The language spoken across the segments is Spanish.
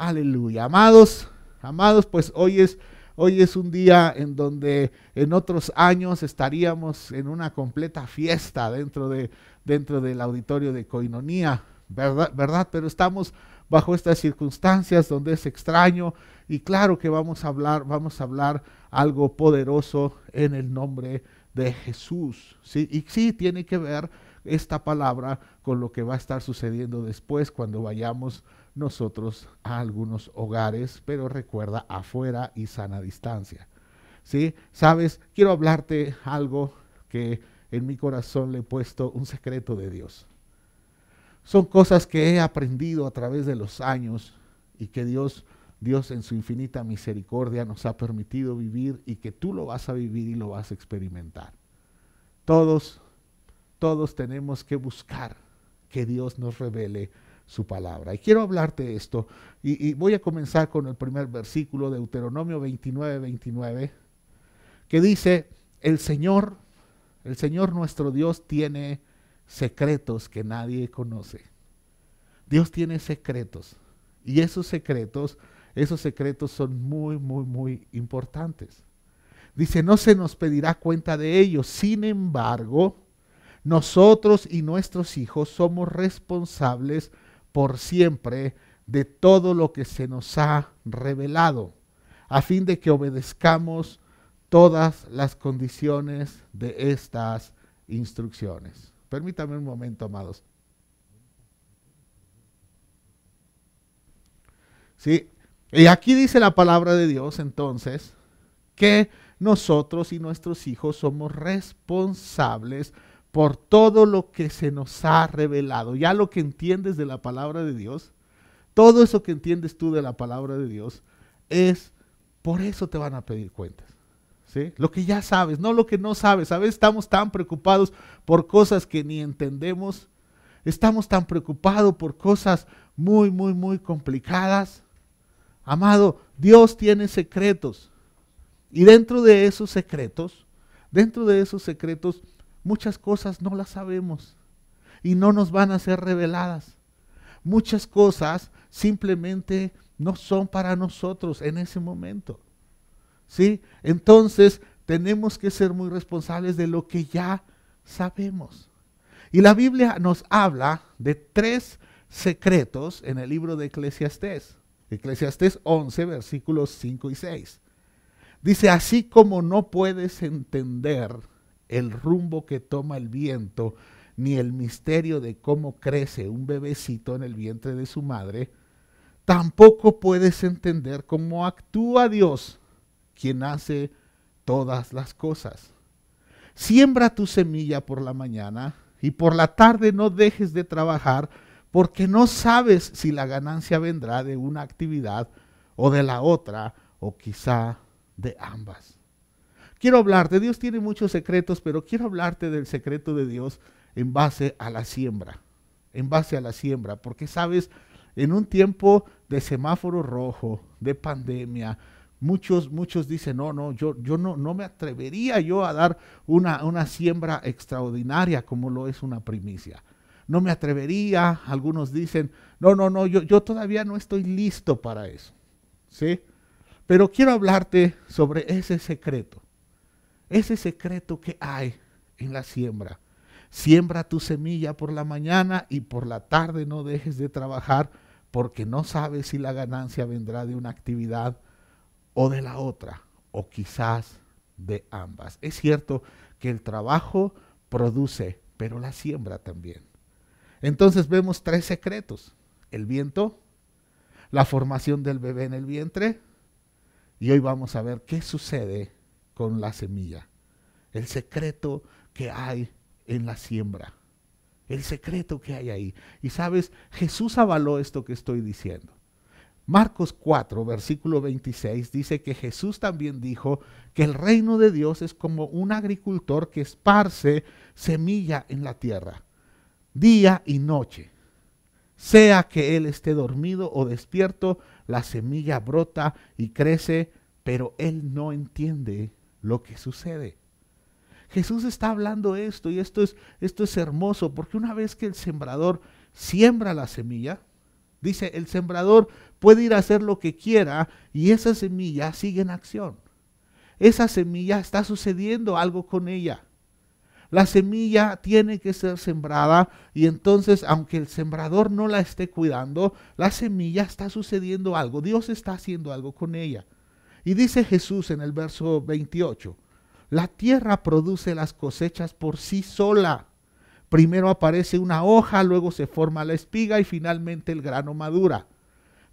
Aleluya. Amados, pues hoy es un día en donde en otros años estaríamos en una completa fiesta dentro del auditorio de Koinonia, ¿verdad? Pero estamos bajo estas circunstancias donde es extraño y claro que vamos a hablar algo poderoso en el nombre de Jesús, ¿sí? Y sí, tiene que ver esta palabra con lo que va a estar sucediendo después cuando vayamos nosotros a algunos hogares, pero recuerda, afuera y sana distancia, ¿sí? Sabes, quiero hablarte algo que en mi corazón le he puesto un secreto de Dios. Son cosas que he aprendido a través de los años y que Dios en su infinita misericordia nos ha permitido vivir y que tú lo vas a vivir y lo vas a experimentar. Todos tenemos que buscar que Dios nos revele su palabra. Y quiero hablarte de esto y voy a comenzar con el primer versículo de Deuteronomio 29, que dice, el Señor nuestro Dios tiene secretos que nadie conoce. Dios tiene secretos y esos secretos son muy, muy, muy importantes. Dice, no se nos pedirá cuenta de ellos, sin embargo, nosotros y nuestros hijos somos responsables por siempre de todo lo que se nos ha revelado, a fin de que obedezcamos todas las condiciones de estas instrucciones. Permítame un momento, amados. Sí, y aquí dice la palabra de Dios entonces que nosotros y nuestros hijos somos responsables por todo lo que se nos ha revelado. Ya lo que entiendes de la palabra de Dios, todo eso que entiendes tú de la palabra de Dios, es por eso te van a pedir cuentas. ¿Sí? Lo que ya sabes, no lo que no sabes. A veces estamos tan preocupados por cosas que ni entendemos. Estamos tan preocupados por cosas muy, muy, muy complicadas. Amado, Dios tiene secretos. Y dentro de esos secretos, muchas cosas no las sabemos y no nos van a ser reveladas. Muchas cosas simplemente no son para nosotros en ese momento. ¿Sí? Entonces tenemos que ser muy responsables de lo que ya sabemos. Y la Biblia nos habla de 3 secretos en el libro de Eclesiastés. Eclesiastés 11, versículos 5 y 6. Dice, así como no puedes entender el rumbo que toma el viento, ni el misterio de cómo crece un bebecito en el vientre de su madre, tampoco puedes entender cómo actúa Dios, quien hace todas las cosas. Siembra tu semilla por la mañana y por la tarde no dejes de trabajar, porque no sabes si la ganancia vendrá de una actividad o de la otra, o quizá de ambas. Quiero hablarte, Dios tiene muchos secretos, pero quiero hablarte del secreto de Dios en base a la siembra. Porque sabes, en un tiempo de semáforo rojo, de pandemia, muchos dicen, yo no me atrevería yo a dar una siembra extraordinaria como lo es una primicia. No me atrevería, algunos dicen, yo todavía no estoy listo para eso. ¿Sí? Pero quiero hablarte sobre ese secreto que hay en la siembra. Siembra tu semilla por la mañana y por la tarde no dejes de trabajar, porque no sabes si la ganancia vendrá de una actividad o de la otra, o quizás de ambas. Es cierto que el trabajo produce, pero la siembra también. Entonces vemos 3 secretos: el viento, la formación del bebé en el vientre, y hoy vamos a ver qué sucede con la semilla. El secreto que hay en la siembra. El secreto que hay ahí. Y sabes, Jesús avaló esto que estoy diciendo. Marcos 4, versículo 26, dice que Jesús también dijo que el reino de Dios es como un agricultor que esparce semilla en la tierra, día y noche. Sea que él esté dormido o despierto, la semilla brota y crece, pero él no entiende lo que sucede. Jesús está hablando esto, y esto es hermoso, porque una vez que el sembrador siembra la semilla, Dice, el sembrador puede ir a hacer lo que quiera y esa semilla sigue en acción. Esa semilla está sucediendo algo con ella. La semilla tiene que ser sembrada y entonces, aunque el sembrador no la esté cuidando, la semilla está sucediendo algo. Dios está haciendo algo con ella. Y dice Jesús en el verso 28, la tierra produce las cosechas por sí sola. Primero aparece una hoja, luego se forma la espiga y finalmente el grano madura.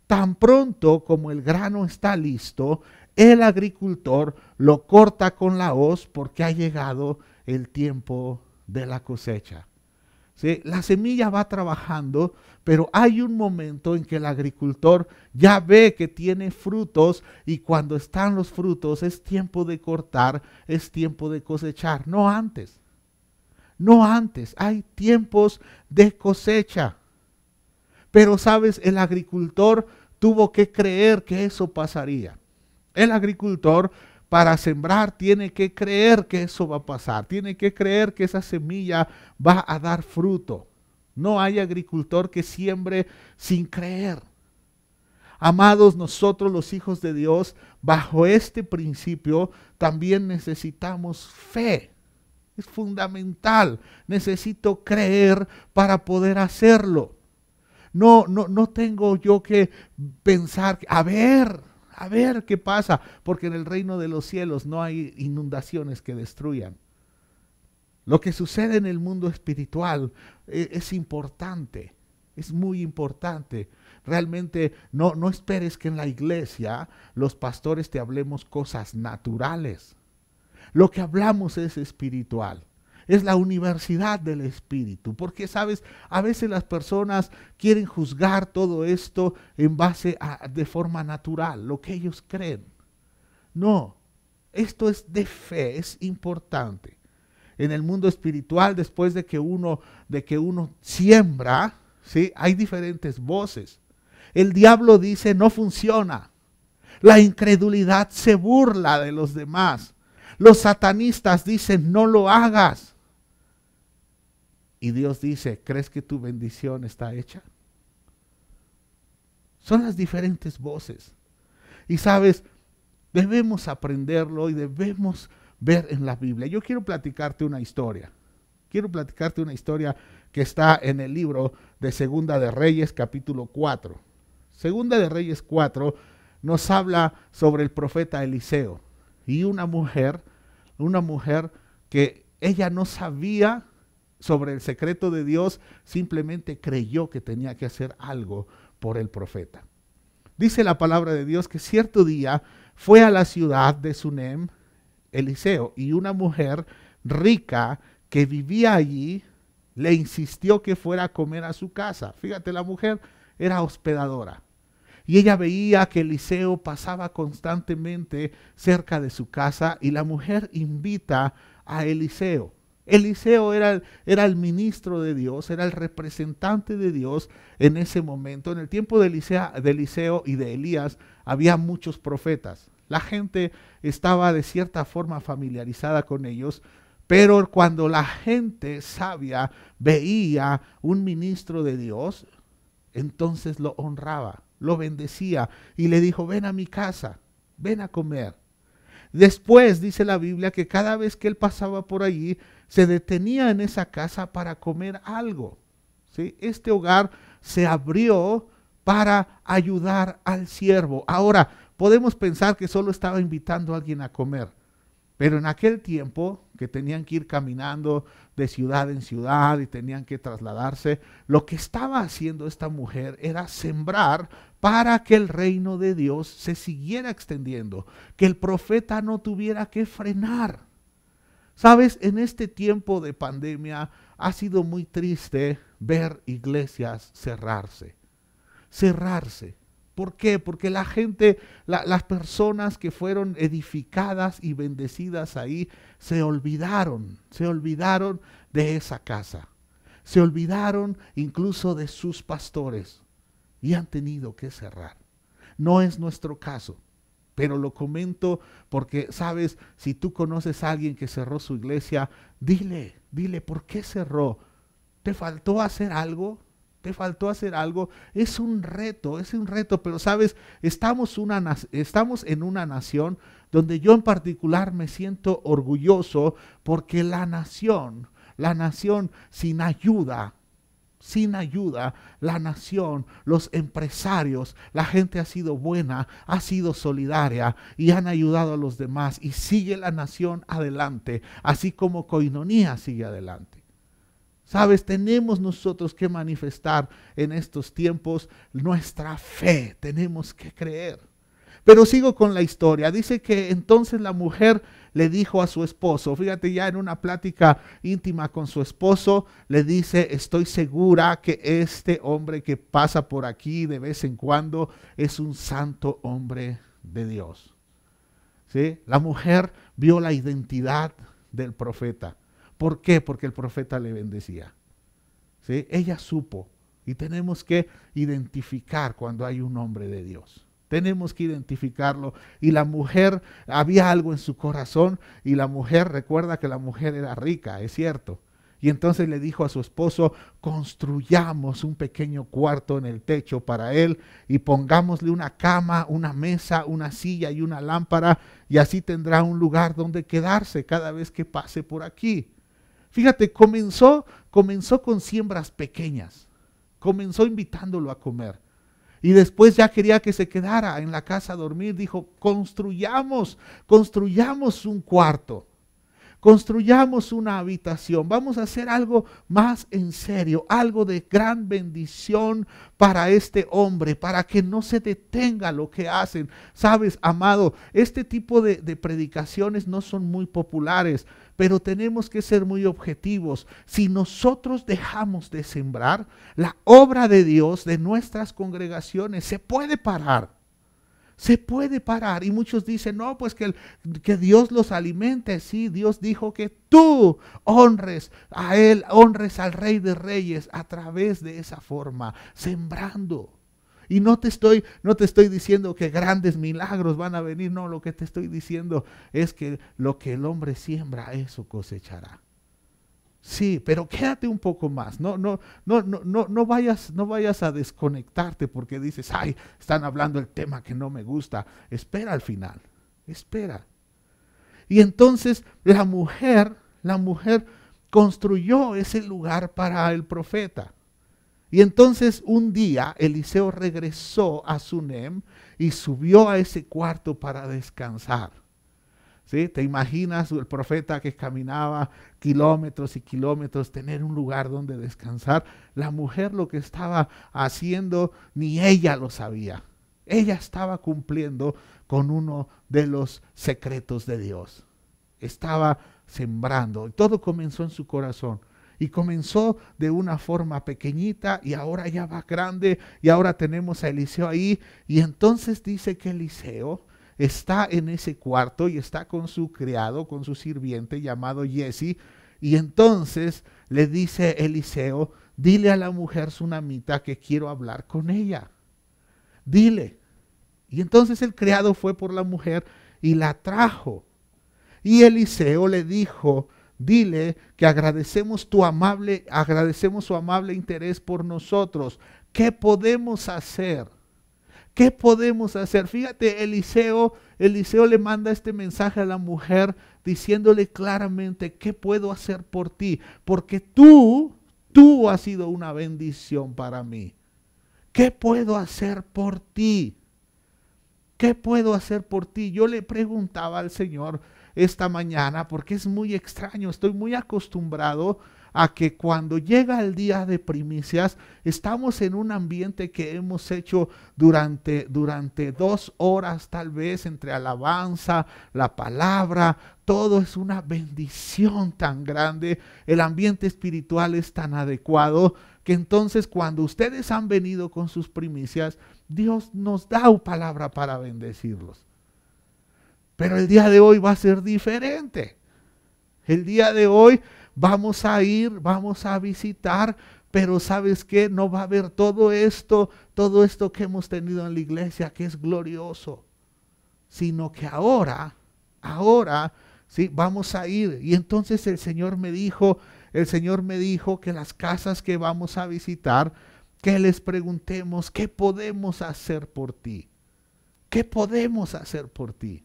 Tan pronto como el grano está listo, el agricultor lo corta con la hoz porque ha llegado el tiempo de la cosecha. ¿Sí? La semilla va trabajando, pero hay un momento en que el agricultor ya ve que tiene frutos y cuando están los frutos es tiempo de cortar, es tiempo de cosechar, no antes. No antes, hay tiempos de cosecha. Pero sabes, el agricultor tuvo que creer que eso pasaría. El agricultor para sembrar tiene que creer que eso va a pasar, tiene que creer que esa semilla va a dar fruto. No hay agricultor que siembre sin creer. Amados, nosotros los hijos de Dios, bajo este principio también necesitamos fe. Es fundamental, necesito creer para poder hacerlo. No tengo yo que pensar, a ver qué pasa, porque en el reino de los cielos no hay inundaciones que destruyan. Lo que sucede en el mundo espiritual es importante, es muy importante. Realmente no esperes que en la iglesia los pastores te hablemos cosas naturales. Lo que hablamos es espiritual. Es la universidad del espíritu. Porque, sabes, a veces las personas quieren juzgar todo esto en base de forma natural, lo que ellos creen. No, esto es de fe, es importante. En el mundo espiritual, después de que uno siembra, ¿sí? Hay diferentes voces. El diablo dice, no funciona. La incredulidad se burla de los demás. Los satanistas dicen, no lo hagas. Y Dios dice, ¿crees que tu bendición está hecha? Son las diferentes voces. Y sabes, debemos aprenderlo y debemos ver en la Biblia. Yo quiero platicarte una historia. Quiero platicarte una historia que está en el libro de Segunda de Reyes, capítulo 4. Segunda de Reyes 4 nos habla sobre el profeta Eliseo y una mujer que ella no sabía sobre el secreto de Dios, simplemente creyó que tenía que hacer algo por el profeta. Dice la palabra de Dios que cierto día fue a la ciudad de Sunem Eliseo y una mujer rica que vivía allí le insistió que fuera a comer a su casa. Fíjate, la mujer era hospedadora. Y ella veía que Eliseo pasaba constantemente cerca de su casa y la mujer invita a Eliseo. Eliseo era el ministro de Dios, era el representante de Dios en ese momento. En el tiempo de Eliseo y de Elías había muchos profetas. La gente estaba de cierta forma familiarizada con ellos, pero cuando la gente sabia veía un ministro de Dios, entonces lo honraba, lo bendecía y le dijo, ven a mi casa, ven a comer. Después dice la Biblia que cada vez que él pasaba por allí, se detenía en esa casa para comer algo. ¿Sí? Este hogar se abrió para ayudar al siervo. Ahora, podemos pensar que solo estaba invitando a alguien a comer, pero en aquel tiempo que tenían que ir caminando de ciudad en ciudad y tenían que trasladarse, lo que estaba haciendo esta mujer era sembrar para que el reino de Dios se siguiera extendiendo, que el profeta no tuviera que frenar. Sabes, en este tiempo de pandemia ha sido muy triste ver iglesias cerrarse. ¿Por qué? Porque la gente, las personas que fueron edificadas y bendecidas ahí, se olvidaron de esa casa. Se olvidaron incluso de sus pastores y han tenido que cerrar. No es nuestro caso, pero lo comento porque, sabes, si tú conoces a alguien que cerró su iglesia, dile, ¿por qué cerró? ¿Te faltó hacer algo? ¿Te faltó hacer algo? Es un reto, pero sabes, estamos en una nación donde yo en particular me siento orgulloso porque la nación sin ayuda, la nación, los empresarios, la gente ha sido buena, ha sido solidaria y han ayudado a los demás y sigue la nación adelante, así como Koinonía sigue adelante. Sabes, tenemos nosotros que manifestar en estos tiempos nuestra fe, tenemos que creer. Pero sigo con la historia. Dice que entonces la mujer le dijo a su esposo, fíjate, ya en una plática íntima con su esposo, le dice, estoy segura que este hombre que pasa por aquí de vez en cuando es un santo hombre de Dios. ¿Sí? La mujer vio la identidad del profeta. ¿Por qué? Porque el profeta le bendecía. ¿Sí? Ella supo, y tenemos que identificar cuando hay un hombre de Dios. Tenemos que identificarlo. Y la mujer, había algo en su corazón, y la mujer, recuerda que la mujer era rica, es cierto. Y entonces le dijo a su esposo, construyamos un pequeño cuarto en el techo para él y pongámosle una cama, una mesa, una silla y una lámpara, y así tendrá un lugar donde quedarse cada vez que pase por aquí. Fíjate, comenzó con siembras pequeñas, comenzó invitándolo a comer. Y después ya quería que se quedara en la casa a dormir. Dijo, construyamos un cuarto. Construyamos una habitación. Vamos a hacer algo más en serio, algo de gran bendición para este hombre, para que no se detenga lo que hacen. Sabes, amado, este tipo de predicaciones no son muy populares, pero tenemos que ser muy objetivos. Si nosotros dejamos de sembrar, la obra de Dios de nuestras congregaciones se puede parar. Se puede parar. Y muchos dicen, no, pues que Dios los alimente. Sí, Dios dijo que tú honres a Él, honres al Rey de Reyes a través de esa forma, sembrando. Y no te estoy diciendo que grandes milagros van a venir, no, lo que te estoy diciendo es que lo que el hombre siembra, eso cosechará. Sí, pero quédate un poco más. No vayas a desconectarte porque dices, ay, están hablando el tema que no me gusta. Espera al final, espera. Y entonces la mujer construyó ese lugar para el profeta. Y entonces un día Eliseo regresó a Sunem y subió a ese cuarto para descansar. ¿Sí? ¿Te imaginas el profeta que caminaba kilómetros y kilómetros, tener un lugar donde descansar? La mujer lo que estaba haciendo, ni ella lo sabía. Ella estaba cumpliendo con uno de los secretos de Dios. Estaba sembrando. Todo comenzó en su corazón. Y comenzó de una forma pequeñita y ahora ya va grande. Y ahora tenemos a Eliseo ahí. Y entonces dice que Eliseo está en ese cuarto y está con su criado, con su sirviente llamado Giezi. Y entonces le dice Eliseo, dile a la mujer sunamita que quiero hablar con ella. Dile. Y entonces el criado fue por la mujer y la trajo. Y Eliseo le dijo, dile que agradecemos su amable interés por nosotros. ¿Qué podemos hacer? ¿Qué podemos hacer? Fíjate, Eliseo le manda este mensaje a la mujer diciéndole claramente, ¿qué puedo hacer por ti? Porque tú has sido una bendición para mí. ¿Qué puedo hacer por ti? ¿Qué puedo hacer por ti? Yo le preguntaba al Señor esta mañana, porque es muy extraño, estoy muy acostumbrado a que cuando llega el día de primicias, estamos en un ambiente que hemos hecho durante 2 horas tal vez, entre alabanza, la palabra, todo es una bendición tan grande, el ambiente espiritual es tan adecuado, que entonces cuando ustedes han venido con sus primicias, Dios nos da palabra para bendecirlos. Pero el día de hoy va a ser diferente. El día de hoy vamos a ir, vamos a visitar, pero ¿sabes qué? No va a haber todo esto que hemos tenido en la iglesia, que es glorioso, sino que ahora, sí, vamos a ir. Y entonces el Señor me dijo que las casas que vamos a visitar, que les preguntemos, ¿qué podemos hacer por ti? ¿Qué podemos hacer por ti?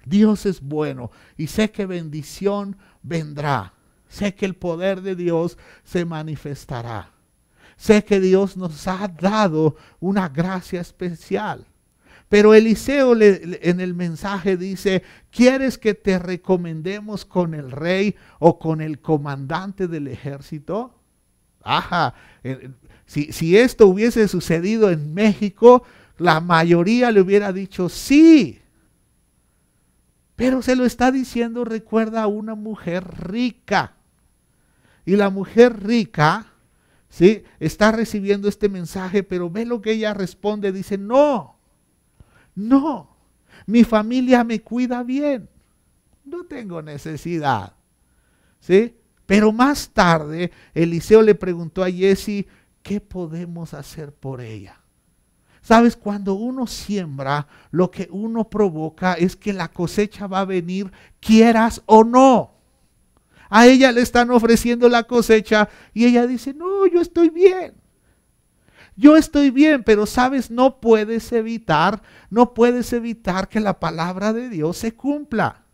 Dios es bueno y sé que bendición vendrá. Sé que el poder de Dios se manifestará. Sé que Dios nos ha dado una gracia especial. Pero Eliseo en el mensaje dice, ¿quieres que te recomendemos con el rey o con el comandante del ejército? Ajá, si esto hubiese sucedido en México, la mayoría le hubiera dicho sí. Pero se lo está diciendo, recuerda, a una mujer rica. Y la mujer rica, ¿sí?, está recibiendo este mensaje, pero ve lo que ella responde. Dice, no, mi familia me cuida bien. No tengo necesidad. ¿Sí? Pero más tarde, Eliseo le preguntó a Giezi, ¿qué podemos hacer por ella? Sabes, cuando uno siembra, lo que uno provoca es que la cosecha va a venir, quieras o no. A ella le están ofreciendo la cosecha y ella dice, no, yo estoy bien. Yo estoy bien, pero sabes, no puedes evitar que la palabra de Dios se cumpla.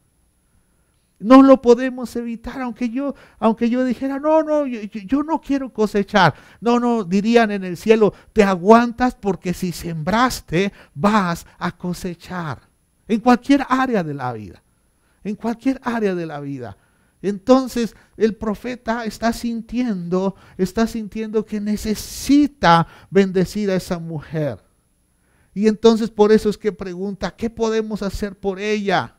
No lo podemos evitar, aunque yo dijera, yo no quiero cosechar. No, dirían en el cielo, te aguantas porque si sembraste vas a cosechar. En cualquier área de la vida, en cualquier área de la vida. Entonces el profeta está sintiendo que necesita bendecir a esa mujer. Y entonces por eso es que pregunta, ¿qué podemos hacer por ella?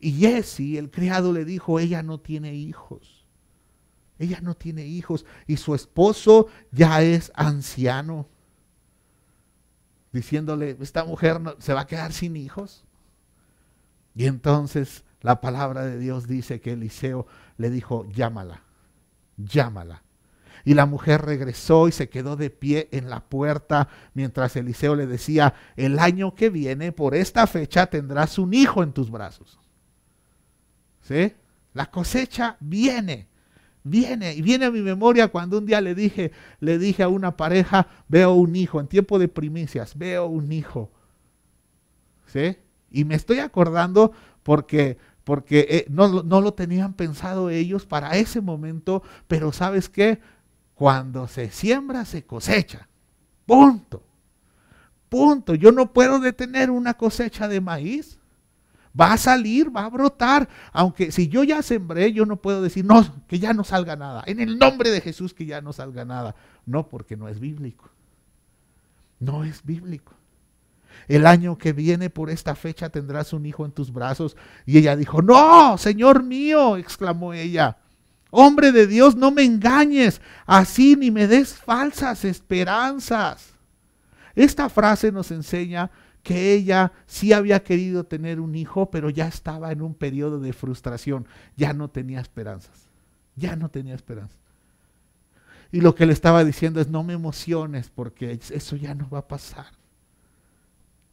Y Giezi, el criado, le dijo, ella no tiene hijos. Ella no tiene hijos y su esposo ya es anciano. Diciéndole, esta mujer se va a quedar sin hijos. Y entonces la palabra de Dios dice que Eliseo le dijo, llámala. Y la mujer regresó y se quedó de pie en la puerta mientras Eliseo le decía, el año que viene, por esta fecha, tendrás un hijo en tus brazos. ¿Sí? La cosecha viene. Y viene a mi memoria cuando un día le dije a una pareja, veo un hijo, en tiempo de primicias, veo un hijo. ¿Sí? Y me estoy acordando porque no lo tenían pensado ellos para ese momento, pero ¿sabes qué? Cuando se siembra, se cosecha. Punto. Yo no puedo detener una cosecha de maíz. Va a salir, va a brotar. Aunque si yo ya sembré, yo no puedo decir, no, que ya no salga nada. En el nombre de Jesús, que ya no salga nada. No, porque no es bíblico. No es bíblico. El año que viene por esta fecha tendrás un hijo en tus brazos. Y ella dijo, no, Señor mío, exclamó ella. Hombre de Dios, no me engañes así ni me des falsas esperanzas. Esta frase nos enseña que ella sí había querido tener un hijo, pero ya estaba en un periodo de frustración. Ya no tenía esperanzas. Y lo que le estaba diciendo es, no me emociones porque eso ya no va a pasar.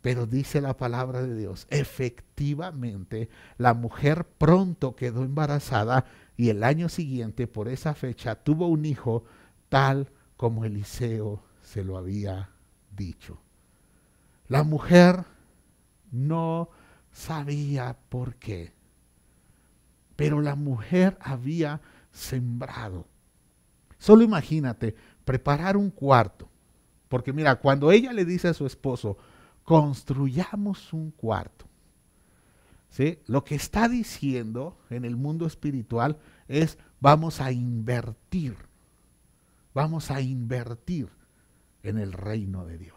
Pero dice la palabra de Dios, efectivamente, la mujer pronto quedó embarazada y el año siguiente, por esa fecha, tuvo un hijo tal como Eliseo se lo había dicho. La mujer no sabía por qué, pero la mujer había sembrado. Solo imagínate, preparar un cuarto, porque mira, cuando ella le dice a su esposo, construyamos un cuarto, ¿sí? Lo que está diciendo en el mundo espiritual es, vamos a invertir en el reino de Dios.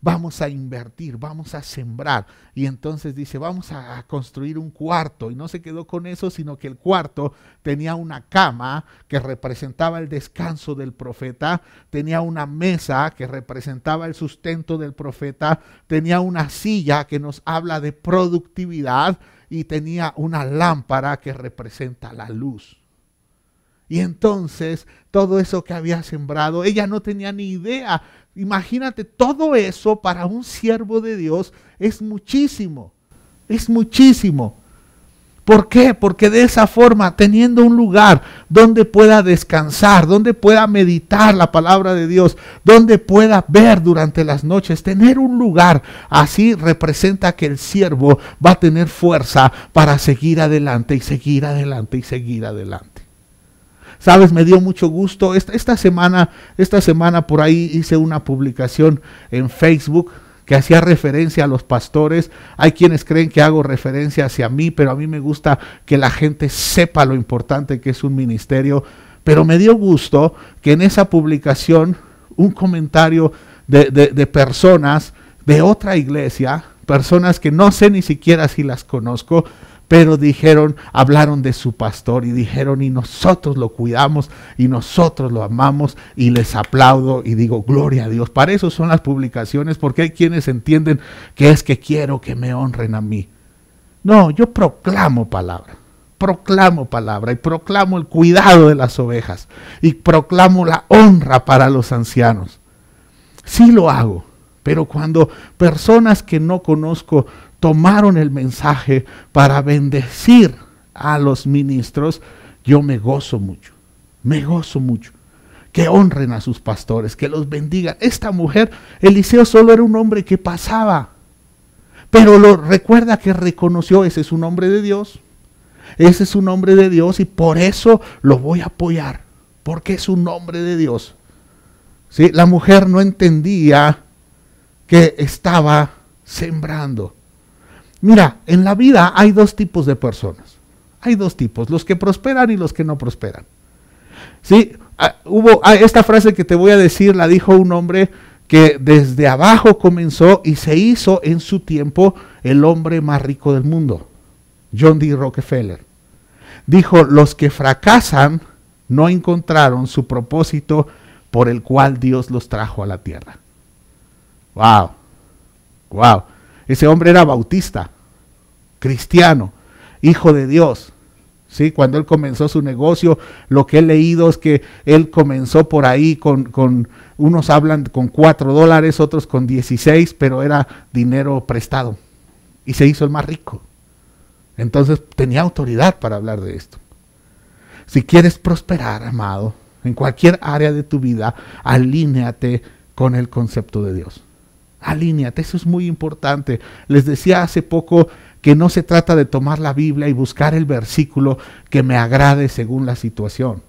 Vamos a invertir, vamos a sembrar. Y entonces dice, vamos a construir un cuarto. Y no se quedó con eso, sino que el cuarto tenía una cama que representaba el descanso del profeta, tenía una mesa que representaba el sustento del profeta, tenía una silla que nos habla de productividad y tenía una lámpara que representa la luz. Y entonces todo eso que había sembrado, ella no tenía ni idea. Imagínate, todo eso para un siervo de Dios es muchísimo, ¿Por qué? Porque de esa forma, teniendo un lugar donde pueda descansar, donde pueda meditar la palabra de Dios, donde pueda ver durante las noches, tener un lugar así representa que el siervo va a tener fuerza para seguir adelante y seguir adelante y seguir adelante. Sabes, me dio mucho gusto. Esta semana por ahí hice una publicación en Facebook que hacía referencia a los pastores. Hay quienes creen que hago referencia hacia mí, pero a mí me gusta que la gente sepa lo importante que es un ministerio. Pero me dio gusto que en esa publicación un comentario de personas de otra iglesia, personas que no sé ni siquiera si las conozco, pero hablaron de su pastor y dijeron, y nosotros lo cuidamos y nosotros lo amamos, y les aplaudo y digo, gloria a Dios. Para eso son las publicaciones, porque hay quienes entienden que es que quiero que me honren a mí. No, yo proclamo palabra y proclamo el cuidado de las ovejas y proclamo la honra para los ancianos. Sí lo hago, pero cuando personas que no conozco tomaron el mensaje para bendecir a los ministros, yo me gozo mucho, que honren a sus pastores, que los bendigan. Esta mujer, Eliseo solo era un hombre que pasaba, pero recuerda que reconoció, ese es un hombre de Dios, y por eso lo voy a apoyar, porque es un hombre de Dios. ¿Sí? La mujer no entendía que estaba sembrando. Mira, en la vida hay dos tipos de personas. Hay dos tipos, los que prosperan y los que no prosperan. ¿Sí? Esta frase que te voy a decir la dijo un hombre que desde abajo comenzó y se hizo en su tiempo el hombre más rico del mundo. John D. Rockefeller. Dijo, los que fracasan no encontraron su propósito por el cual Dios los trajo a la tierra. Wow. Ese hombre era bautista, cristiano, hijo de Dios. ¿Sí? Cuando él comenzó su negocio, lo que he leído es que él comenzó por ahí con unos hablan con $4, otros con 16, pero era dinero prestado. Y se hizo el más rico. Entonces tenía autoridad para hablar de esto. Si quieres prosperar, amado, en cualquier área de tu vida, alíneate con el concepto de Dios. Alíneate, eso es muy importante. Les decía hace poco que no se trata de tomar la Biblia y buscar el versículo que me agrade según la situación,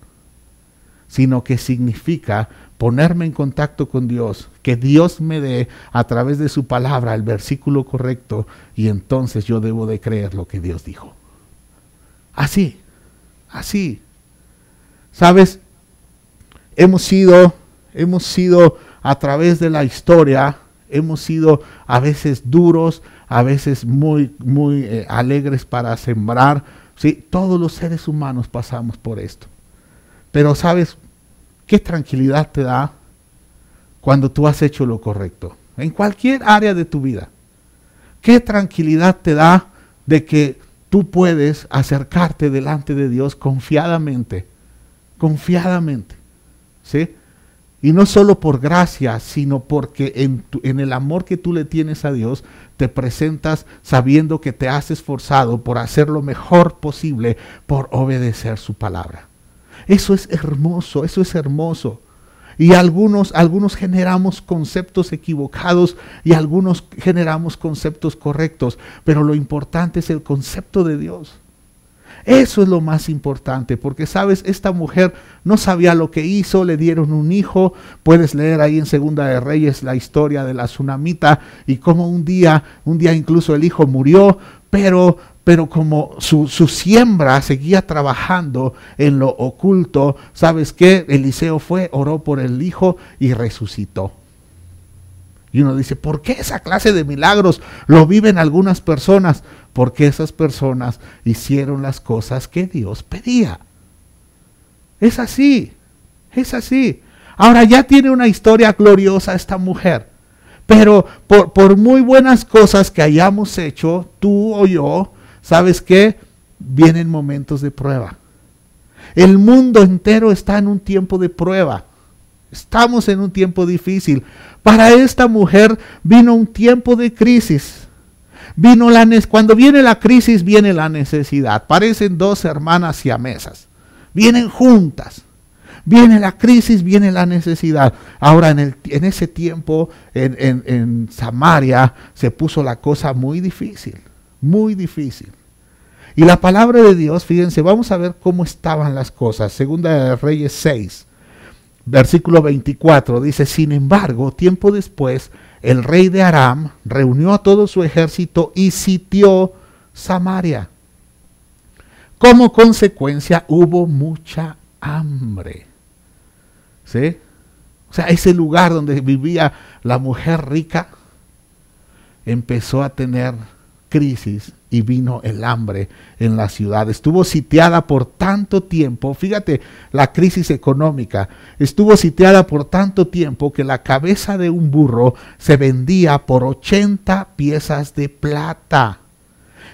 sino que significa ponerme en contacto con Dios, que Dios me dé a través de su palabra el versículo correcto, y entonces yo debo de creer lo que Dios dijo. Así. ¿Sabes? Hemos sido a través de la historia, hemos sido a veces duros, a veces muy alegres para sembrar. ¿Sí? Todos los seres humanos pasamos por esto. Pero ¿sabes qué tranquilidad te da cuando tú has hecho lo correcto? En cualquier área de tu vida. ¿Qué tranquilidad te da de que tú puedes acercarte delante de Dios confiadamente? ¿Sí? Y no solo por gracia, sino porque en el amor que tú le tienes a Dios, te presentas sabiendo que te has esforzado por hacer lo mejor posible, por obedecer su palabra. Eso es hermoso. Y algunos generamos conceptos equivocados y algunos generamos conceptos correctos, pero lo importante es el concepto de Dios. Eso es lo más importante, porque sabes, esta mujer no sabía lo que hizo, le dieron un hijo. Puedes leer ahí en Segunda de Reyes la historia de la tsunamita y cómo un día incluso el hijo murió, pero como su siembra seguía trabajando en lo oculto, ¿sabes qué? Eliseo oró por el hijo y resucitó. Y uno dice, ¿por qué esa clase de milagros lo viven algunas personas? Porque esas personas hicieron las cosas que Dios pedía. Es así. Ahora ya tiene una historia gloriosa esta mujer. Pero por muy buenas cosas que hayamos hecho, tú o yo, ¿sabes qué? Vienen momentos de prueba. El mundo entero está en un tiempo de prueba. Estamos en un tiempo difícil. Para esta mujer vino un tiempo de crisis. Cuando viene la crisis, viene la necesidad. Parecen dos hermanas siamesas. Vienen juntas. Viene la crisis, viene la necesidad. Ahora, en ese tiempo, en Samaria, se puso la cosa muy difícil. Muy difícil. Y la palabra de Dios, fíjense, vamos a ver cómo estaban las cosas. Segunda de Reyes 6, versículo 24, dice: sin embargo, tiempo después, el rey de Aram reunió a todo su ejército y sitió Samaria. Como consecuencia, hubo mucha hambre. ¿Sí? O sea, ese lugar donde vivía la mujer rica empezó a tener crisis y vino el hambre en la ciudad. Estuvo sitiada por tanto tiempo, fíjate la crisis económica, estuvo sitiada por tanto tiempo que la cabeza de un burro se vendía por 80 piezas de plata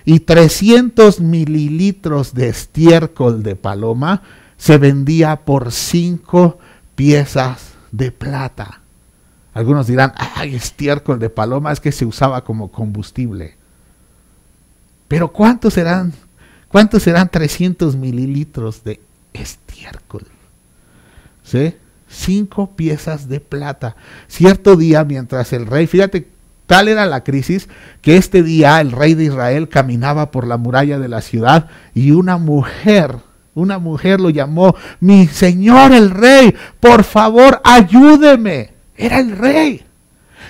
y 300 mililitros de estiércol de paloma se vendía por 5 piezas de plata. Algunos dirán, ay, estiércol de paloma, es que se usaba como combustible. Pero ¿cuántos serán 300 mililitros de estiércol? ¿Sí? 5 piezas de plata. Cierto día, mientras el rey, fíjate, tal era la crisis, que este día el rey de Israel caminaba por la muralla de la ciudad y una mujer lo llamó: mi señor el rey, por favor ayúdeme. Era el rey.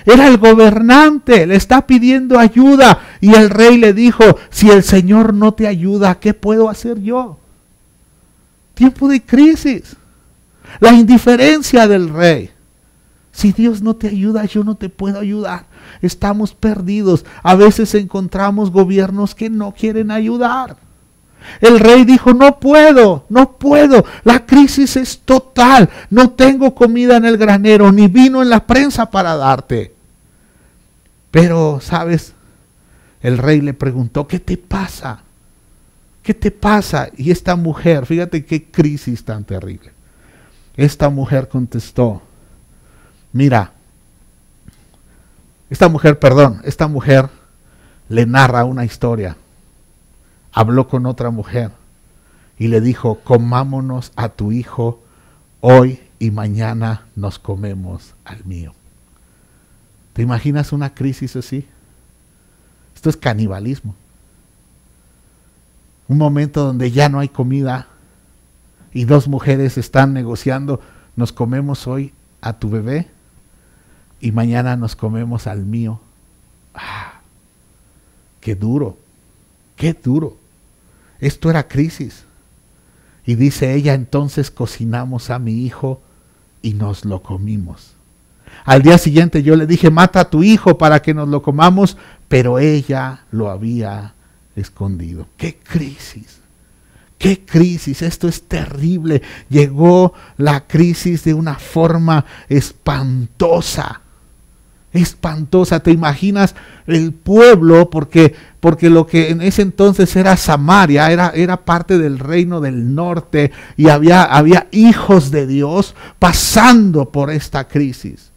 Era el gobernante, le está pidiendo ayuda. Y el rey le dijo: si el Señor no te ayuda, ¿qué puedo hacer yo? Tiempo de crisis. La indiferencia del rey. Si Dios no te ayuda, yo no te puedo ayudar. Estamos perdidos. A veces encontramos gobiernos que no quieren ayudar. El rey dijo: no puedo. La crisis es total. No tengo comida en el granero, ni vino en la prensa para darte. Pero, ¿sabes? El rey le preguntó: ¿qué te pasa? ¿Qué te pasa? Y esta mujer, fíjate qué crisis tan terrible. Esta mujer contestó: mira, esta mujer le narra una historia. Habló con otra mujer y le dijo: comámonos a tu hijo hoy y mañana nos comemos al mío. ¿Te imaginas una crisis así? Esto es canibalismo. Un momento donde ya no hay comida y dos mujeres están negociando: nos comemos hoy a tu bebé y mañana nos comemos al mío. ¡Ah! ¡Qué duro! ¡Qué duro! Esto era crisis. Y dice ella: entonces cocinamos a mi hijo y nos lo comimos. Al día siguiente yo le dije: mata a tu hijo para que nos lo comamos, pero ella lo había escondido. ¡Qué crisis! ¡Qué crisis! Esto es terrible. Llegó la crisis de una forma espantosa. Espantosa. ¿Te imaginas el pueblo? Porque lo que en ese entonces era Samaria, era parte del reino del norte, y había hijos de Dios pasando por esta crisis.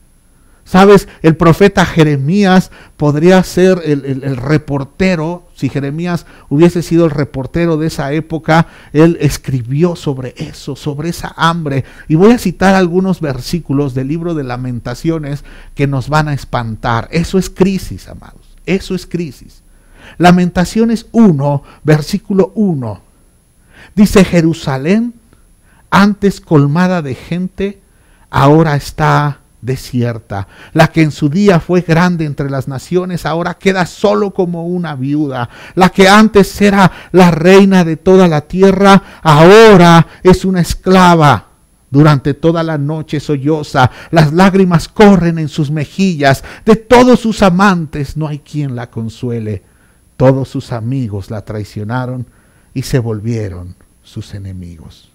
¿Sabes? El profeta Jeremías podría ser el reportero. Si Jeremías hubiese sido el reportero de esa época, él escribió sobre eso, sobre esa hambre. Y voy a citar algunos versículos del libro de Lamentaciones que nos van a espantar. Eso es crisis, amados. Eso es crisis. Lamentaciones 1, versículo 1. Dice: Jerusalén, antes colmada de gente, ahora está desierta. La que en su día fue grande entre las naciones, ahora queda solo como una viuda. La que antes era la reina de toda la tierra, ahora es una esclava. Durante toda la noche solloza, las lágrimas corren en sus mejillas. De todos sus amantes no hay quien la consuele. Todos sus amigos la traicionaron y se volvieron sus enemigos.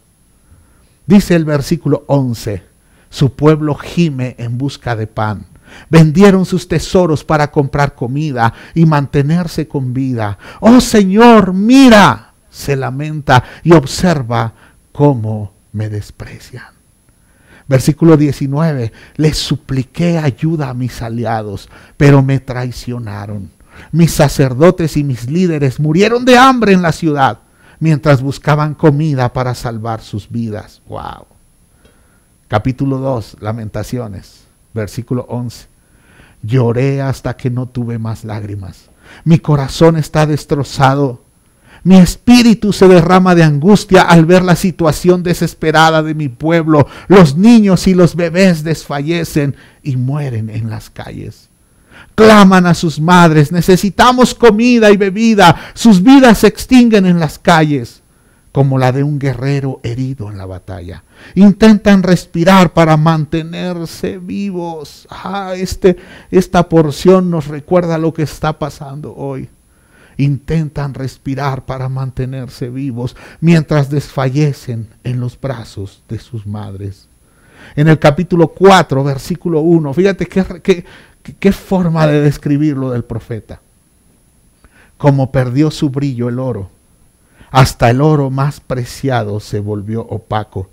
Dice el versículo 11: su pueblo gime en busca de pan. Vendieron sus tesoros para comprar comida y mantenerse con vida. Oh Señor, mira, se lamenta y observa cómo me desprecian. Versículo 19: les supliqué ayuda a mis aliados, pero me traicionaron. Mis sacerdotes y mis líderes murieron de hambre en la ciudad mientras buscaban comida para salvar sus vidas. Wow. Capítulo 2, Lamentaciones, versículo 11. Lloré hasta que no tuve más lágrimas. Mi corazón está destrozado. Mi espíritu se derrama de angustia al ver la situación desesperada de mi pueblo. Los niños y los bebés desfallecen y mueren en las calles. Claman a sus madres, necesitamos comida y bebida. Sus vidas se extinguen en las calles, como la de un guerrero herido en la batalla. Intentan respirar para mantenerse vivos. Esta porción nos recuerda lo que está pasando hoy. Intentan respirar para mantenerse vivos mientras desfallecen en los brazos de sus madres. En el capítulo 4, versículo 1, fíjate qué forma de describirlo del profeta. Como perdió su brillo el oro, hasta el oro más preciado se volvió opaco.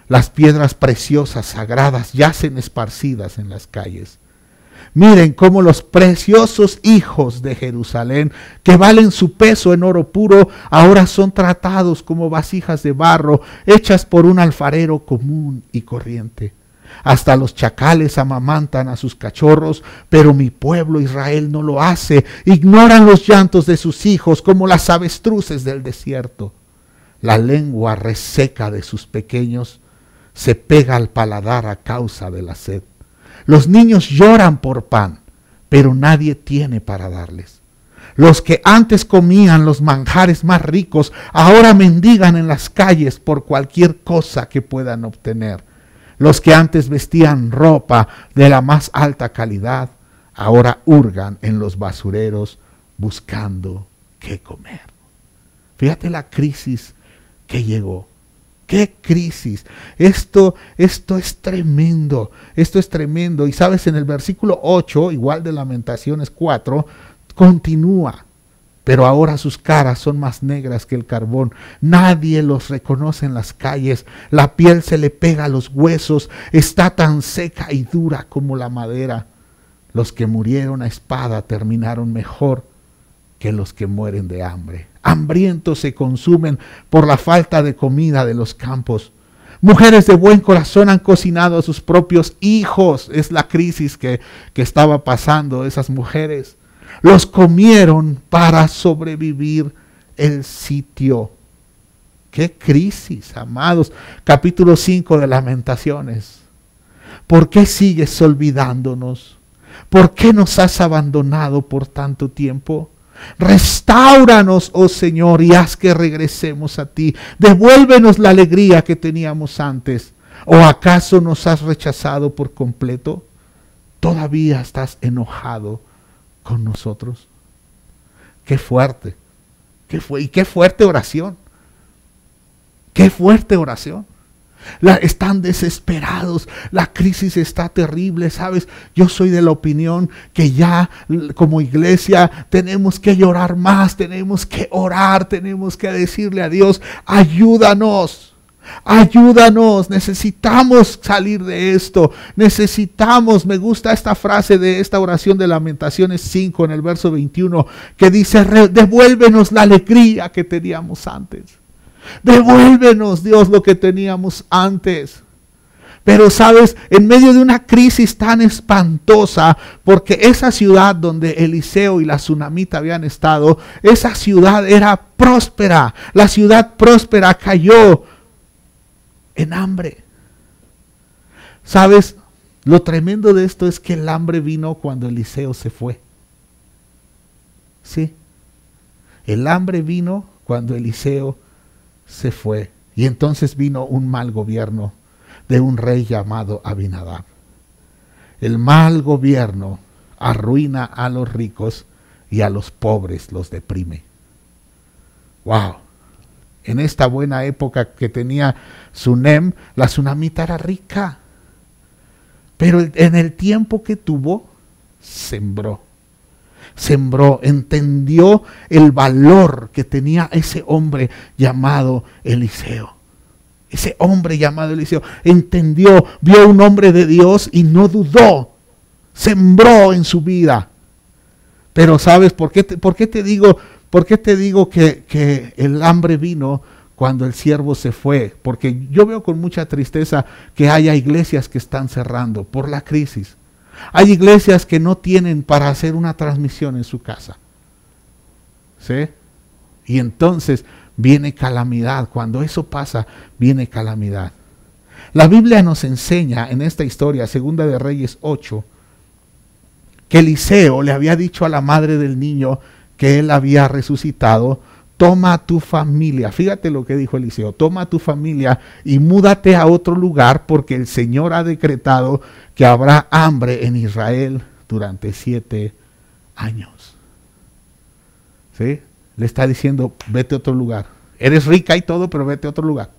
Las piedras preciosas, sagradas, yacen esparcidas en las calles. Miren cómo los preciosos hijos de Jerusalén, que valen su peso en oro puro, ahora son tratados como vasijas de barro, hechas por un alfarero común y corriente. Hasta los chacales amamantan a sus cachorros, pero mi pueblo Israel no lo hace. Ignoran los llantos de sus hijos como las avestruces del desierto. La lengua reseca de sus pequeños se pega al paladar a causa de la sed. Los niños lloran por pan, pero nadie tiene para darles. Los que antes comían los manjares más ricos, ahora mendigan en las calles por cualquier cosa que puedan obtener. Los que antes vestían ropa de la más alta calidad, ahora hurgan en los basureros buscando qué comer. Fíjate la crisis que llegó. ¡Qué crisis! Esto es tremendo. Esto es tremendo. Y sabes, en el versículo 8, igual de Lamentaciones 4, continúa. Pero ahora sus caras son más negras que el carbón. Nadie los reconoce en las calles. La piel se le pega a los huesos. Está tan seca y dura como la madera. Los que murieron a espada terminaron mejor que los que mueren de hambre. Hambrientos se consumen por la falta de comida de los campos. Mujeres de buen corazón han cocinado a sus propios hijos. Es la crisis que estaba pasando esas mujeres. Los comieron para sobrevivir el sitio. ¡Qué crisis, amados! Capítulo 5 de Lamentaciones. ¿Por qué sigues olvidándonos? ¿Por qué nos has abandonado por tanto tiempo? Restáuranos, oh Señor, y haz que regresemos a ti. Devuélvenos la alegría que teníamos antes. ¿O acaso nos has rechazado por completo? ¿Todavía estás enojado con nosotros? Qué fuerte, y qué fuerte oración. Qué fuerte oración. Están desesperados, la crisis está terrible, ¿sabes? Yo soy de la opinión que ya como iglesia tenemos que llorar más, tenemos que orar, tenemos que decirle a Dios, ayúdanos, necesitamos salir de esto, me gusta esta frase de esta oración de Lamentaciones 5 en el verso 21, que dice, devuélvenos la alegría que teníamos antes. Devuélvenos, Dios, lo que teníamos antes. Pero sabes, en medio de una crisis tan espantosa, porque esa ciudad donde Eliseo y la tsunamita habían estado, esa ciudad era próspera. La ciudad próspera cayó en hambre. Sabes, lo tremendo de esto es que el hambre vino cuando Eliseo se fue. Sí, el hambre vino cuando Eliseo se fue. Y entonces vino un mal gobierno de un rey llamado Abinadab. El mal gobierno arruina a los ricos y a los pobres los deprime. Wow. En esta buena época que tenía Sunem, la tsunamita era rica. Pero en el tiempo que tuvo, sembró, entendió el valor que tenía ese hombre llamado Eliseo. Ese hombre llamado Eliseo entendió, vio un hombre de Dios y no dudó, sembró en su vida. Pero ¿sabes por qué te digo que el hambre vino cuando el siervo se fue? Porque yo veo con mucha tristeza que haya iglesias que están cerrando por la crisis. Hay iglesias que no tienen para hacer una transmisión en su casa. ¿Sí? Y entonces viene calamidad. Cuando eso pasa, viene calamidad. La Biblia nos enseña en esta historia, Segunda de Reyes 8, que Eliseo le había dicho a la madre del niño que él había resucitado: toma a tu familia. Fíjate lo que dijo Eliseo: toma a tu familia y múdate a otro lugar, porque el Señor ha decretado que habrá hambre en Israel durante 7 años. ¿Sí? Le está diciendo: vete a otro lugar. Eres rica y todo, pero vete a otro lugar.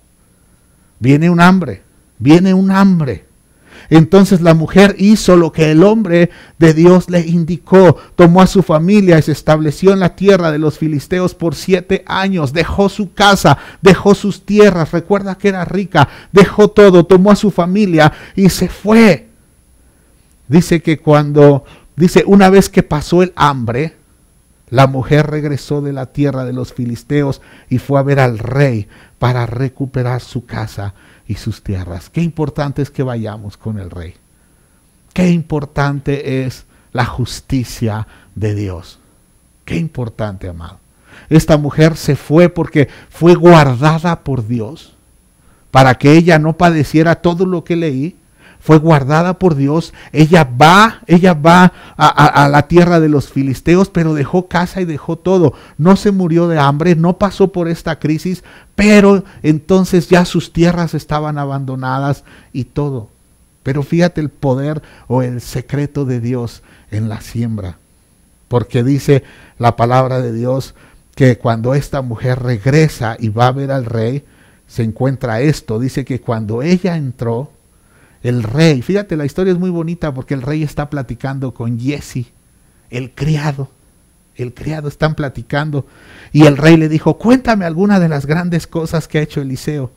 Viene un hambre, viene un hambre. Entonces la mujer hizo lo que el hombre de Dios le indicó. Tomó a su familia y se estableció en la tierra de los filisteos por 7 años. Dejó su casa, dejó sus tierras. Recuerda que era rica. Dejó todo, tomó a su familia y se fue. Dice que una vez que pasó el hambre, la mujer regresó de la tierra de los filisteos y fue a ver al rey para recuperar su casa y sus tierras. Qué importante es que vayamos con el rey. Qué importante es la justicia de Dios. Qué importante, amado. Esta mujer se fue porque fue guardada por Dios para que ella no padeciera todo lo que leí. Fue guardada por Dios. Ella va a la tierra de los filisteos, pero dejó casa y dejó todo. No se murió de hambre, no pasó por esta crisis, pero entonces ya sus tierras estaban abandonadas y todo. Pero fíjate el poder o el secreto de Dios en la siembra. Porque dice la palabra de Dios que cuando esta mujer regresa y va a ver al rey, se encuentra esto. Dice que cuando ella entró, el rey, fíjate, la historia es muy bonita porque el rey está platicando con Giezi, el criado, están platicando. Y el rey le dijo: cuéntame alguna de las grandes cosas que ha hecho Eliseo.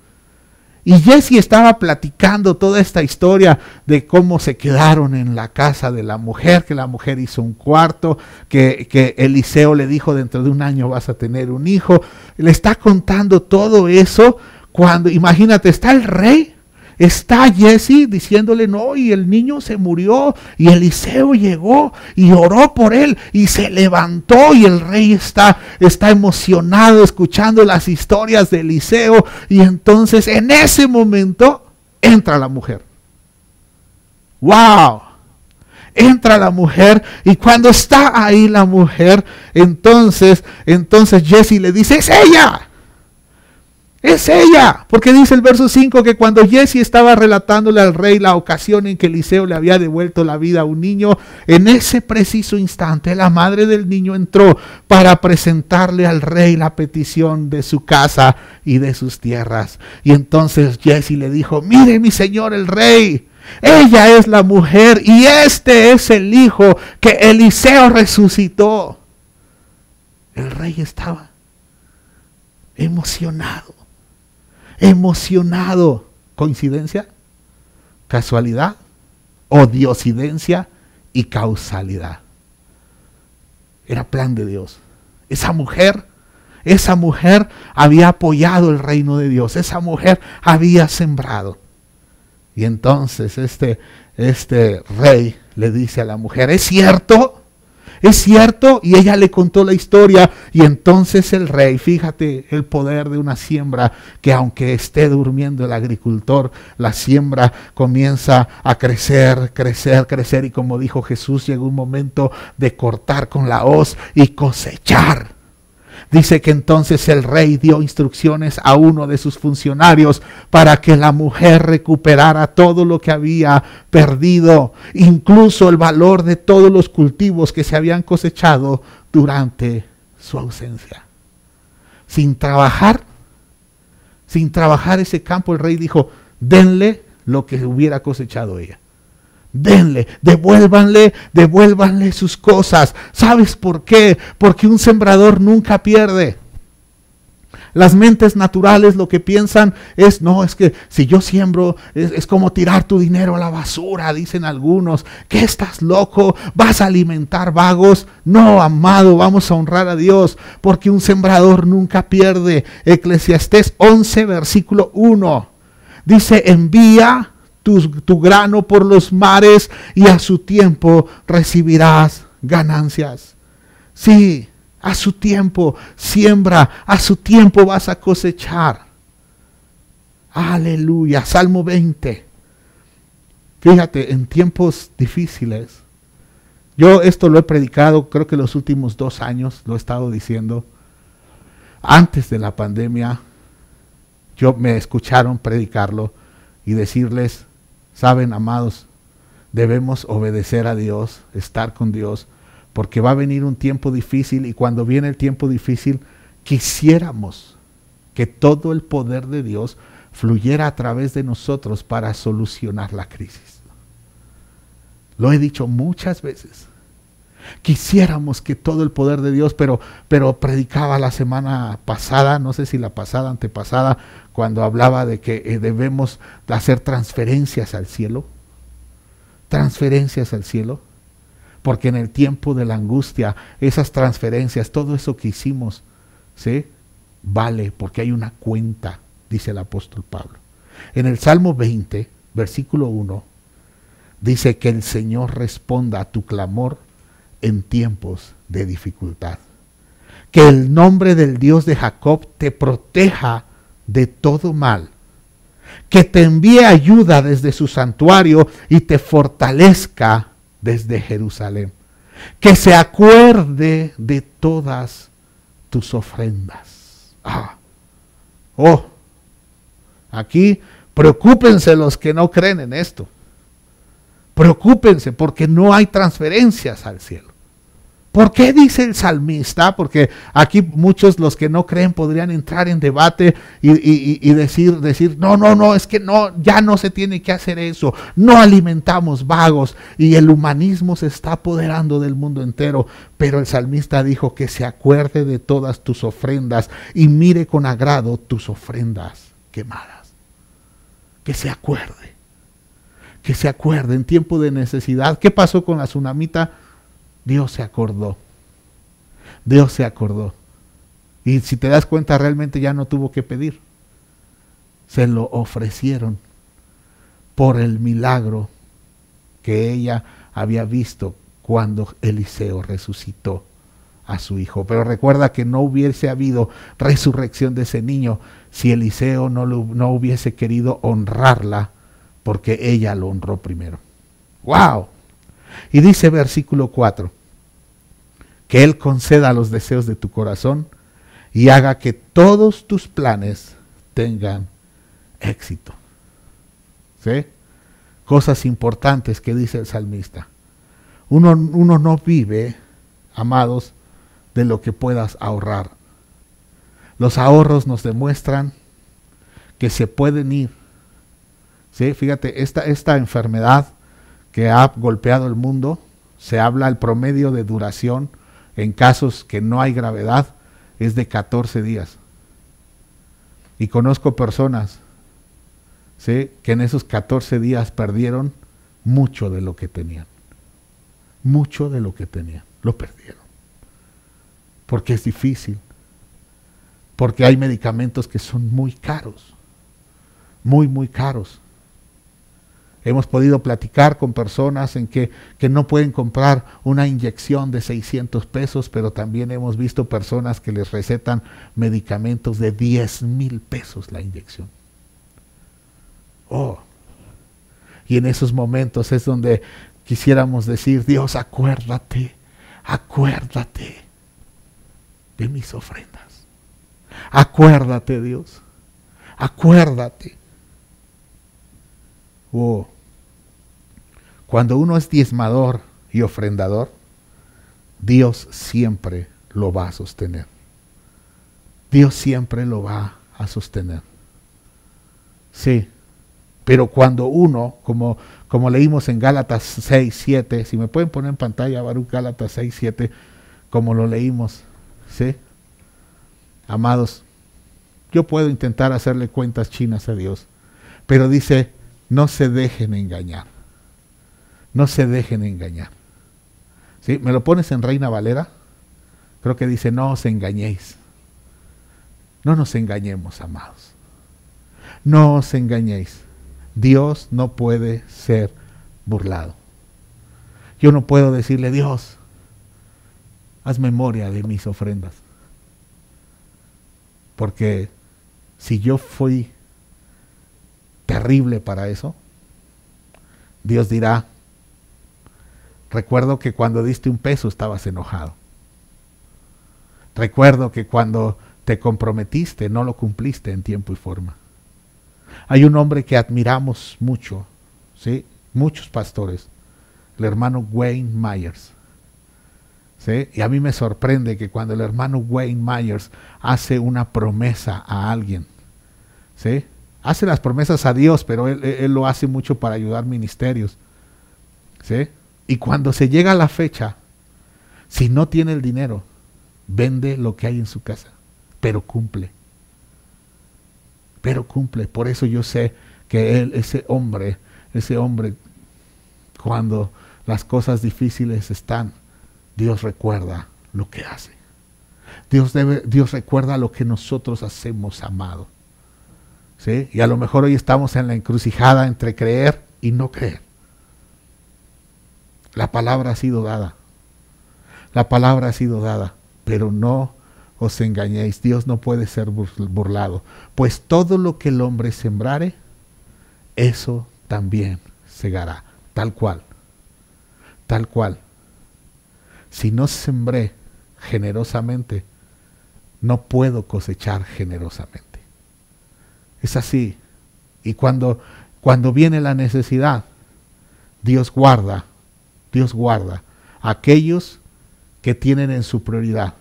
Y Giezi estaba platicando toda esta historia de cómo se quedaron en la casa de la mujer, que la mujer hizo un cuarto, que Eliseo le dijo: dentro de 1 año vas a tener un hijo. Le está contando todo eso cuando, imagínate, está el rey. Está Giezi diciéndole: no, y el niño se murió, y Eliseo llegó y oró por él y se levantó, y el rey está emocionado escuchando las historias de Eliseo. Y entonces en ese momento entra la mujer. ¡Wow! Entra la mujer, y cuando está ahí la mujer, entonces Giezi le dice: ¡es ella! Es ella, porque dice el verso 5 que cuando Giezi estaba relatándole al rey la ocasión en que Eliseo le había devuelto la vida a un niño, en ese preciso instante la madre del niño entró para presentarle al rey la petición de su casa y de sus tierras. Y entonces Giezi le dijo: mire, mi señor el rey, ella es la mujer y este es el hijo que Eliseo resucitó. El rey estaba emocionado. ¿Coincidencia? ¿Casualidad? ¿O diosidencia y causalidad? Era plan de Dios. Esa mujer había apoyado el reino de Dios. Esa mujer había sembrado. Y entonces este rey le dice a la mujer: ¿es cierto? ¿Es cierto? Y ella le contó la historia. Y entonces el rey, fíjate el poder de una siembra, que aunque esté durmiendo el agricultor, la siembra comienza a crecer. Y como dijo Jesús, llegó un momento de cortar con la hoz y cosechar. Dice que entonces el rey dio instrucciones a uno de sus funcionarios para que la mujer recuperara todo lo que había perdido, incluso el valor de todos los cultivos que se habían cosechado durante su ausencia. Sin trabajar ese campo, el rey dijo: denle lo que hubiera cosechado ella. Denle, devuélvanle sus cosas. ¿Sabes por qué? Porque un sembrador nunca pierde. Las mentes naturales lo que piensan es, no, es que si yo siembro es como tirar tu dinero a la basura, dicen algunos. ¿Qué estás loco? ¿Vas a alimentar vagos? No, amado, vamos a honrar a Dios, porque un sembrador nunca pierde. Eclesiastés 11, versículo 1. Dice, envía tu grano por los mares y a su tiempo recibirás ganancias. Sí, a su tiempo siembra, a su tiempo vas a cosechar. Aleluya. Salmo 20. Fíjate, en tiempos difíciles, yo esto lo he predicado, creo que los últimos 2 años lo he estado diciendo. Antes de la pandemia, me escucharon predicarlo y decirles, saben, amados, debemos obedecer a Dios, estar con Dios, porque va a venir un tiempo difícil, y cuando viene el tiempo difícil, quisiéramos que todo el poder de Dios fluyera a través de nosotros para solucionar la crisis. Lo he dicho muchas veces. Quisiéramos que todo el poder de Dios, pero predicaba la semana pasada, no sé si la pasada, antepasada, cuando hablaba de que debemos hacer transferencias al cielo. Transferencias al cielo. Porque en el tiempo de la angustia, esas transferencias, todo eso que hicimos, ¿sí? Vale, porque hay una cuenta, dice el apóstol Pablo. En el Salmo 20, versículo 1, dice que el Señor responda a tu clamor en tiempos de dificultad. Que el nombre del Dios de Jacob te proteja de todo mal. Que te envíe ayuda desde su santuario y te fortalezca desde Jerusalén. Que se acuerde de todas tus ofrendas. Aquí preocúpense los que no creen en esto. Preocúpense porque no hay transferencias al cielo. ¿Por qué dice el salmista? Porque aquí muchos, los que no creen, podrían entrar en debate y decir, no, es que no, ya no se tiene que hacer eso. No alimentamos vagos y el humanismo se está apoderando del mundo entero. Pero el salmista dijo que se acuerde de todas tus ofrendas y mire con agrado tus ofrendas quemadas. Que se acuerde. Que se acuerde en tiempo de necesidad. ¿Qué pasó con la tsunamita? Dios se acordó. Dios se acordó. Y si te das cuenta, realmente ya no tuvo que pedir. Se lo ofrecieron por el milagro que ella había visto cuando Eliseo resucitó a su hijo. Pero recuerda que no hubiese habido resurrección de ese niño si Eliseo no hubiese querido honrarla, porque ella lo honró primero. ¡Wow! Y dice versículo 4, que Él conceda los deseos de tu corazón y haga que todos tus planes tengan éxito. ¿Sí? Cosas importantes que dice el salmista. Uno no vive, amados, de lo que puedas ahorrar. Los ahorros nos demuestran que se pueden ir. ¿Sí? Fíjate, esta enfermedad que ha golpeado el mundo, se habla el promedio de duración en casos que no hay gravedad es de 14 días. Y conozco personas, ¿sí?, que en esos 14 días perdieron mucho de lo que tenían. Mucho de lo que tenían, lo perdieron. Porque es difícil. Porque hay medicamentos que son muy caros. Muy, muy caros. Hemos podido platicar con personas en que no pueden comprar una inyección de 600 pesos, pero también hemos visto personas que les recetan medicamentos de 10,000 pesos la inyección. Y en esos momentos es donde quisiéramos decir, Dios, acuérdate de mis ofrendas. Acuérdate, Dios, acuérdate. Cuando uno es diezmador y ofrendador, Dios siempre lo va a sostener. Dios siempre lo va a sostener. Sí, pero cuando uno, como leímos en Gálatas 6, 7, si me pueden poner en pantalla, Baruch, Gálatas 6, 7, como lo leímos, ¿sí? Amados, yo puedo intentar hacerle cuentas chinas a Dios, pero dice, no se dejen engañar. No se dejen engañar. ¿Sí? ¿Me lo pones en Reina Valera? Creo que dice, no os engañéis. No nos engañemos, amados. No os engañéis. Dios no puede ser burlado. Yo no puedo decirle, Dios, haz memoria de mis ofrendas. Porque si yo fui terrible para eso, Dios dirá, recuerdo que cuando diste $1 estabas enojado. Recuerdo que cuando te comprometiste no lo cumpliste en tiempo y forma. Hay un hombre que admiramos mucho, ¿sí? Muchos pastores, el hermano Wayne Myers. ¿Sí? Y a mí me sorprende que cuando el hermano Wayne Myers hace una promesa a alguien, ¿sí? Hace las promesas a Dios, pero él lo hace mucho para ayudar ministerios, ¿sí? Y cuando se llega a la fecha, si no tiene el dinero, vende lo que hay en su casa, pero cumple. Pero cumple. Por eso yo sé que ese hombre, cuando las cosas difíciles están, Dios recuerda lo que hace. Dios recuerda lo que nosotros hacemos, amado. ¿Sí? Y a lo mejor hoy estamos en la encrucijada entre creer y no creer. La palabra ha sido dada. La palabra ha sido dada, pero no os engañéis. Dios no puede ser burlado. Pues todo lo que el hombre sembrare, eso también segará. Tal cual. Tal cual. Si no sembré generosamente, no puedo cosechar generosamente. Es así. Y cuando viene la necesidad, Dios guarda a aquellos que tienen en su prioridad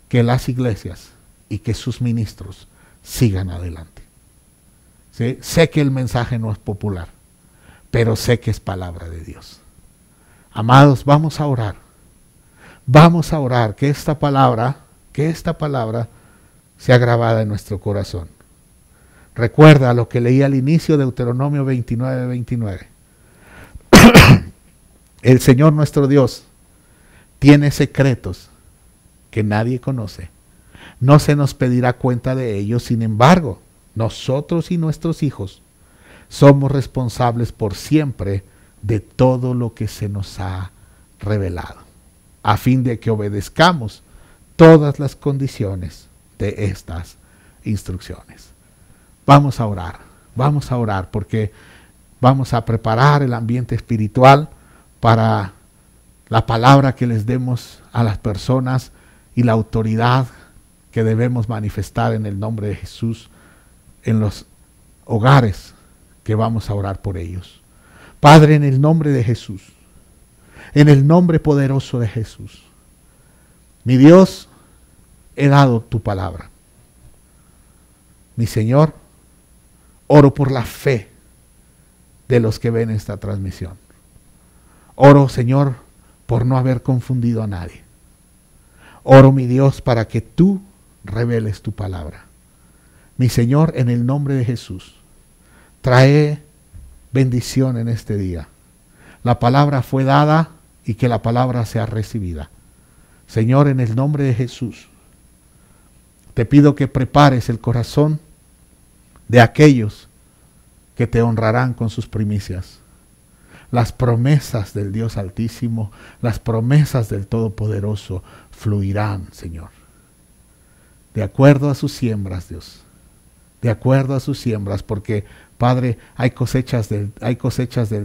que las iglesias y que sus ministros sigan adelante. ¿Sí? Sé que el mensaje no es popular, pero sé que es palabra de Dios. Amados, vamos a orar. Vamos a orar que esta palabra sea grabada en nuestro corazón. Recuerda lo que leí al inicio de Deuteronomio 29:29. El Señor nuestro Dios tiene secretos que nadie conoce. No se nos pedirá cuenta de ellos, sin embargo, nosotros y nuestros hijos somos responsables por siempre de todo lo que se nos ha revelado, a fin de que obedezcamos todas las condiciones de estas instrucciones. Vamos a orar porque vamos a preparar el ambiente espiritual para la palabra que les demos a las personas y la autoridad que debemos manifestar en el nombre de Jesús en los hogares que vamos a orar por ellos. Padre, en el nombre de Jesús, en el nombre poderoso de Jesús, mi Dios, he dado tu palabra. Mi Señor, oro por la fe de los que ven esta transmisión. Oro, Señor, por no haber confundido a nadie. Oro, mi Dios, para que tú reveles tu palabra. Mi Señor, en el nombre de Jesús, trae bendición en este día. La palabra fue dada y que la palabra sea recibida. Señor, en el nombre de Jesús, te pido que prepares el corazón de aquellos que te honrarán con sus primicias. Las promesas del Dios Altísimo, las promesas del Todopoderoso fluirán, Señor. De acuerdo a sus siembras, Dios. De acuerdo a sus siembras, porque, Padre, hay cosechas del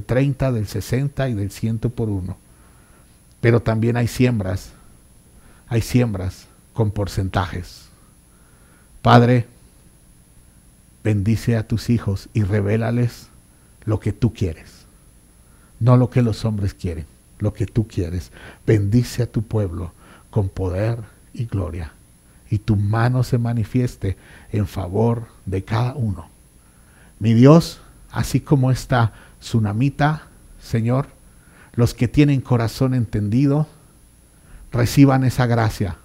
30, del 60 y del 100 por uno. Pero también hay siembras con porcentajes. Padre, bendice a tus hijos y revélales lo que tú quieres. No lo que los hombres quieren, lo que tú quieres. Bendice a tu pueblo con poder y gloria. Y tu mano se manifieste en favor de cada uno. Mi Dios, así como esta tsunamita, Señor, los que tienen corazón entendido, reciban esa gracia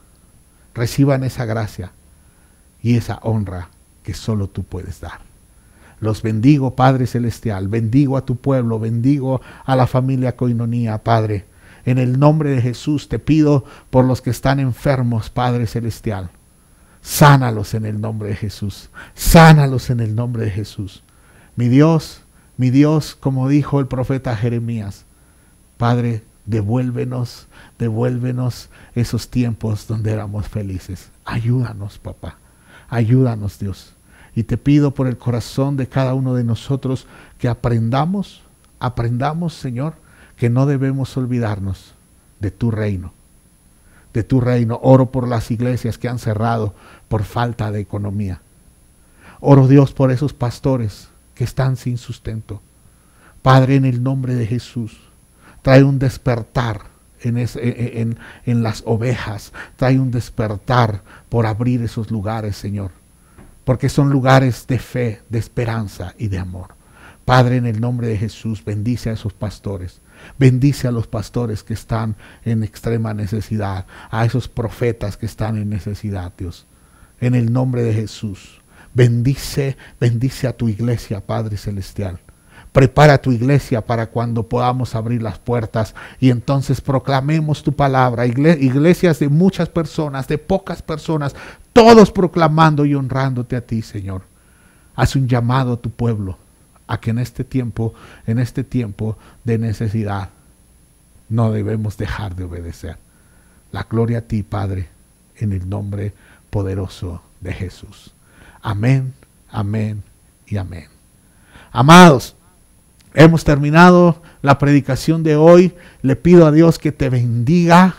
y esa honra que solo tú puedes dar. Los bendigo, Padre Celestial, bendigo a tu pueblo, bendigo a la familia Koinonía, Padre. En el nombre de Jesús te pido por los que están enfermos, Padre Celestial. Sánalos en el nombre de Jesús, sánalos en el nombre de Jesús. Mi Dios, como dijo el profeta Jeremías, Padre, devuélvenos esos tiempos donde éramos felices. Ayúdanos, papá, ayúdanos, Dios. Y te pido por el corazón de cada uno de nosotros que aprendamos, Señor, que no debemos olvidarnos de tu reino. De tu reino. Oro por las iglesias que han cerrado por falta de economía. Oro, Dios, por esos pastores que están sin sustento. Padre, en el nombre de Jesús, trae un despertar en las ovejas. Trae un despertar por abrir esos lugares, Señor. Porque son lugares de fe, de esperanza y de amor. Padre, en el nombre de Jesús, bendice a esos pastores. Bendice a los pastores que están en extrema necesidad. A esos profetas que están en necesidad, Dios. En el nombre de Jesús. Bendice a tu iglesia, Padre Celestial. Prepara tu iglesia para cuando podamos abrir las puertas y entonces proclamemos tu palabra. Iglesias de muchas personas, de pocas personas, todos proclamando y honrándote a ti, Señor. Haz un llamado a tu pueblo a que en este tiempo de necesidad no debemos dejar de obedecer. La gloria a ti, Padre, en el nombre poderoso de Jesús. Amén, amén y amén. Amados, hemos terminado la predicación de hoy. Le pido a Dios que te bendiga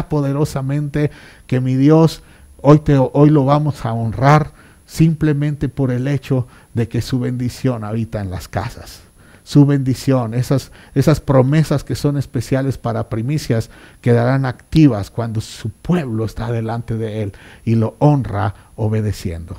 poderosamente, que mi Dios hoy lo vamos a honrar simplemente por el hecho de que su bendición habita en las casas. Su bendición, esas promesas que son especiales para primicias, quedarán activas cuando su pueblo está delante de él y lo honra obedeciendo.